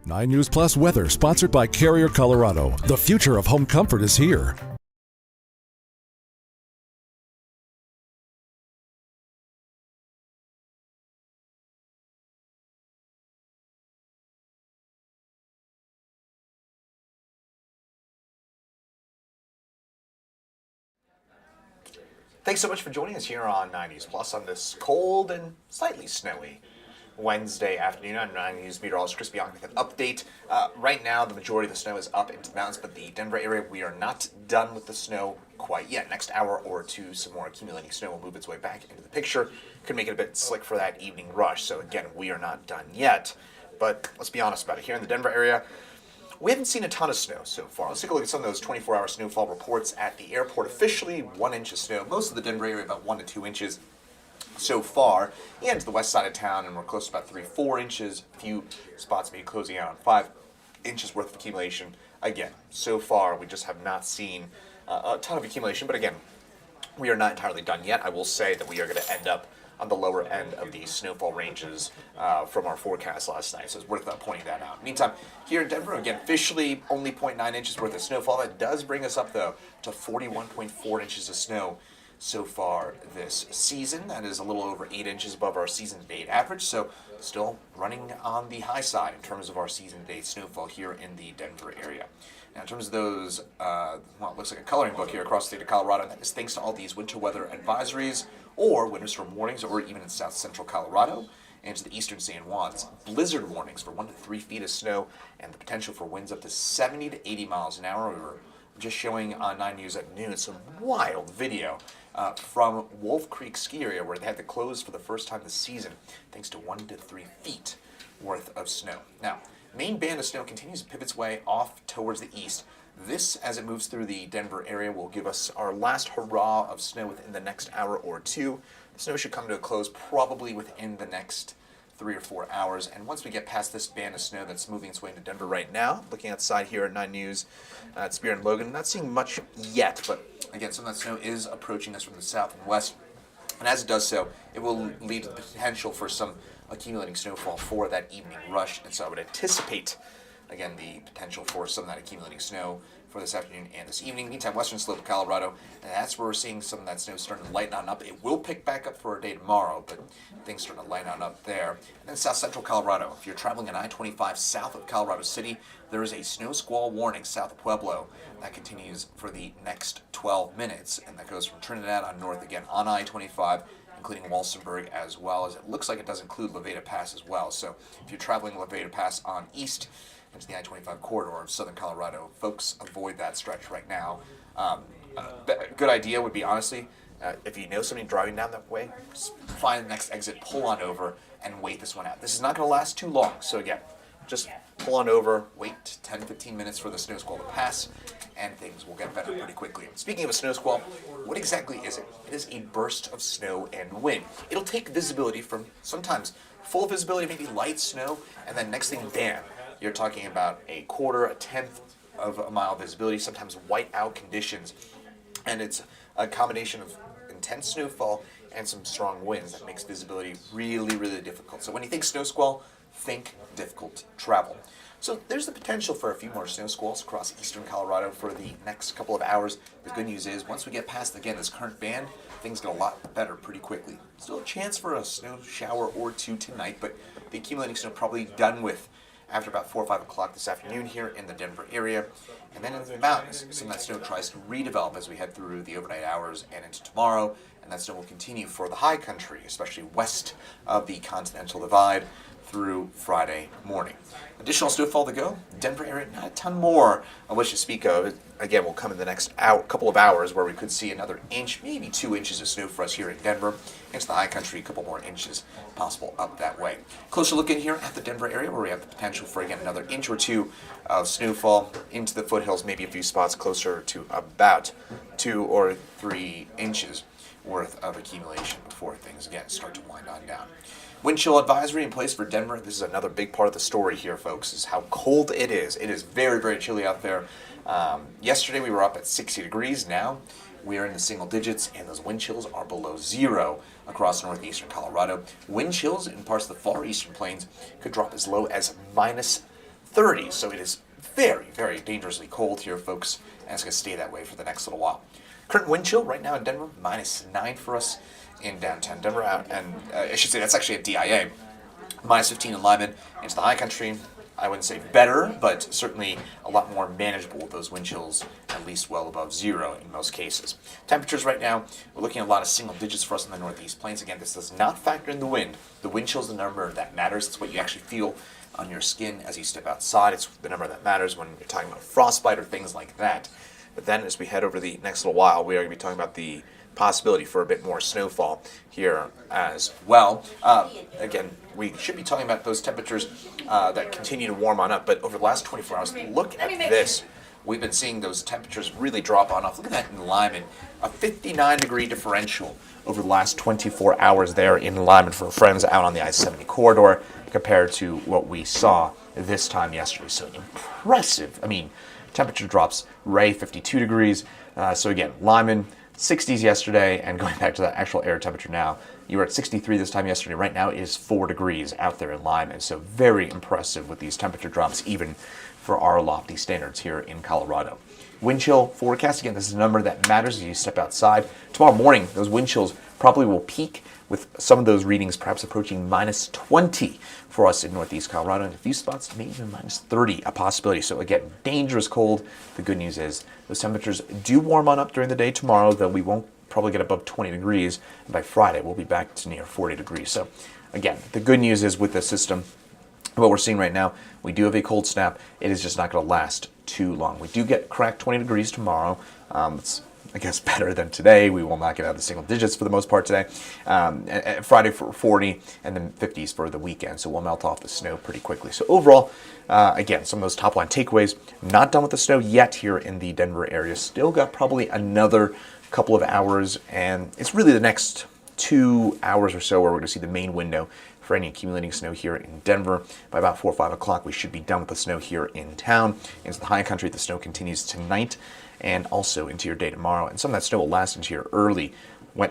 9 News Plus weather, sponsored by Carrier Colorado. The future of home comfort is here. Thanks so much for joining us here on 9 News Plus on this cold and slightly snowy Wednesday afternoon. I'm 9 News meteorologist Chris Bianchi with an update. Right now, the majority of the snow is up into the mountains, but the Denver area, we are not done with the snow quite yet. Next hour or two, some more accumulating snow will move its way back into the picture. Could make it a bit slick for that evening rush. So again, we are not done yet. But let's be honest about it. Here in the Denver area, we haven't seen a ton of snow so far. Let's take a look at some of those 24-hour snowfall reports at the airport. Officially, 1 inch of snow. Most of the Denver area, about 1 to 2 inches so far. And to the west side of town, and we're close to about 3-4 inches. A few spots maybe closing out on 5 inches worth of accumulation. Again, so far, we just have not seen a ton of accumulation. But again, we are not entirely done yet. I will say that we are going to end up on the lower end of the snowfall ranges from our forecast last night. So it's worth pointing that out. Meantime, here in Denver, again, officially only 0.9 inches worth of snowfall. That does bring us up, though, to 41.4 inches of snow so far this season. That is a little over 8 inches above our season-to-date average. So still running on the high side in terms of our season-to-date snowfall here in the Denver area. Now, in terms of those, well, it looks like a coloring book here across the state of Colorado, and that is thanks to all these winter weather advisories or winter storm warnings, or even in south central Colorado and to the eastern San Juans, blizzard warnings for 1 to 3 feet of snow and the potential for winds up to 70 to 80 miles an hour. We were just showing on 9 News at noon some wild video from Wolf Creek ski area where they had to close for the first time this season thanks to 1 to 3 feet worth of snow. Now, main band of snow continues to pivot its way off towards the east. This, as it moves through the Denver area, will give us our last hurrah of snow within the next hour or two. The snow should come to a close probably within the next 3 or 4 hours. And once we get past this band of snow that's moving its way into Denver right now, looking outside here at 9 News at Spear and Logan, not seeing much yet, but again, some of that snow is approaching us from the south and west. And as it does so, it will lead to the potential for some accumulating snowfall for that evening rush. And so I would anticipate, again, the potential for some of that accumulating snow for this afternoon and this evening. Meantime, western slope of Colorado, and that's where we're seeing some of that snow starting to lighten on up. It will pick back up for a day tomorrow, but things starting to lighten on up there. And then south central Colorado, if you're traveling on I-25 south of Colorado City, there is a snow squall warning south of Pueblo. That continues for the next 12 minutes, and that goes from Trinidad on north again on I-25, including Walsenburg, as well as it looks like it does include Levada Pass as well. So if you're traveling Levada Pass on east into the I-25 corridor of southern Colorado, folks avoid that stretch right now. A good idea would be, honestly, if you know somebody driving down that way, just find the next exit, pull on over, and wait this one out. This is not going to last too long, so again, just pull on over, wait 10-15 minutes for the snow squall to pass, and things will get better pretty quickly. Speaking of a snow squall, what exactly is it? It is a burst of snow and wind. It'll take visibility from sometimes full visibility, maybe light snow, and then next thing, bam, you're talking about a quarter, a tenth of a mile visibility, sometimes white-out conditions. And it's a combination of intense snowfall and some strong winds that makes visibility really, really difficult. So when you think snow squall, think difficult travel. So there's the potential for a few more snow squalls across eastern Colorado for the next couple of hours. The good news is, once we get past, again, this current band, things get a lot better pretty quickly. Still a chance for a snow shower or two tonight, but the accumulating snow probably done with after about 4 or 5 o'clock this afternoon here in the Denver area. And then in the mountains, some of that snow tries to redevelop as we head through the overnight hours and into tomorrow, and that snow will continue for the high country, especially west of the Continental Divide through Friday morning. Additional snowfall to go. Denver area, not a ton more on which to speak of. Again, will come in the next couple of hours where we could see another inch, maybe 2 inches of snow for us here in Denver. Into the high country, a couple more inches possible up that way. Closer look in here at the Denver area where we have the potential for, again, another inch or two of snowfall into the foothills, maybe a few spots closer to about 2 or 3 inches worth of accumulation before things, again, start to wind on down. Wind chill advisory in place for Denver. This is another big part of the story here, folks, is how cold it is. It is very, very chilly out there. Yesterday we were up at 60 degrees. Now we are in the single digits, and those wind chills are below zero across northeastern Colorado. Wind chills in parts of the far eastern plains could drop as low as minus 30s. So it is very, very dangerously cold here, folks, and it's going to stay that way for the next little while. Current wind chill right now in Denver, -9 for us in downtown Denver. And I should say that's actually a DIA. -15 in Lyman. Into the high country, I wouldn't say better, but certainly a lot more manageable with those wind chills, at least well above 0 in most cases. Temperatures right now, we're looking at a lot of single digits for us in the Northeast Plains. Again, this does not factor in the wind. The wind chill is the number that matters. It's what you actually feel on your skin as you step outside. It's the number that matters when you're talking about frostbite or things like that. But then as we head over the next little while, we are going to be talking about the possibility for a bit more snowfall here as well. Again, we should be talking about those temperatures that continue to warm on up, but over the last 24 hours, look at this. We've been seeing those temperatures really drop on off. Look at that in Lyman, a 59-degree differential over the last 24 hours there in Lyman for friends out on the I-70 corridor compared to what we saw this time yesterday. So impressive. I mean, temperature drops, Ray 52 degrees. So again, Lyman, 60s yesterday, and going back to that actual air temperature now, you were at 63 this time yesterday. Right now it is 4 degrees out there in Lyman. So very impressive with these temperature drops, even for our lofty standards here in Colorado. Wind chill forecast, again, this is a number that matters as you step outside. Tomorrow morning, those wind chills probably will peak with some of those readings perhaps approaching -20 for us in Northeast Colorado, and a few spots maybe even -30 a possibility. So again, dangerous cold. The good news is those temperatures do warm on up during the day tomorrow, though we won't probably get above 20 degrees, and by Friday we'll be back to near 40 degrees. So again, the good news is with the system, what we're seeing right now, we do have a cold snap. It is just not going to last too long. We do get cracked 20 degrees tomorrow. It's, I guess, better than today. We will not get out of the single digits for the most part today. Friday for 40 and then 50s for the weekend. So we'll melt off the snow pretty quickly. So overall, again, some of those top line takeaways, not done with the snow yet here in the Denver area. Still got probably another couple of hours, and it's really the next 2 hours or so where we're going to see the main window for any accumulating snow here in Denver. By about 4 or 5 o'clock, we should be done with the snow here in town. Into the high country, the snow continues tonight and also into your day tomorrow. And some of that snow will last into your early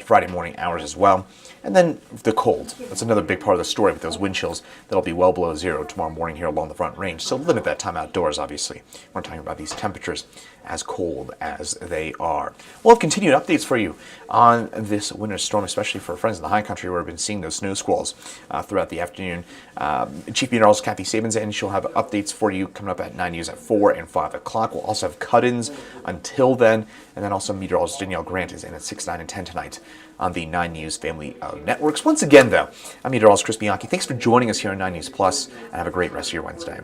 Friday morning hours as well. And then the cold. That's another big part of the story with those wind chills. That'll be well below 0 tomorrow morning here along the Front Range. So limit that time outdoors, obviously. We're talking about these temperatures as cold as they are. We'll have continued updates for you on this winter storm, especially for friends in the high country where we've been seeing those snow squalls throughout the afternoon. Chief Meteorologist Kathy Sabin's in. She'll have updates for you coming up at 9 News at 4 and 5 o'clock. We'll also have cut-ins until then. And then also meteorologist Danielle Grant is in at 6, 9, and 10 tonight on the 9 News family of networks. Once again, though, I'm meteorologist Chris Bianchi. Thanks for joining us here on 9 News Plus, and have a great rest of your Wednesday.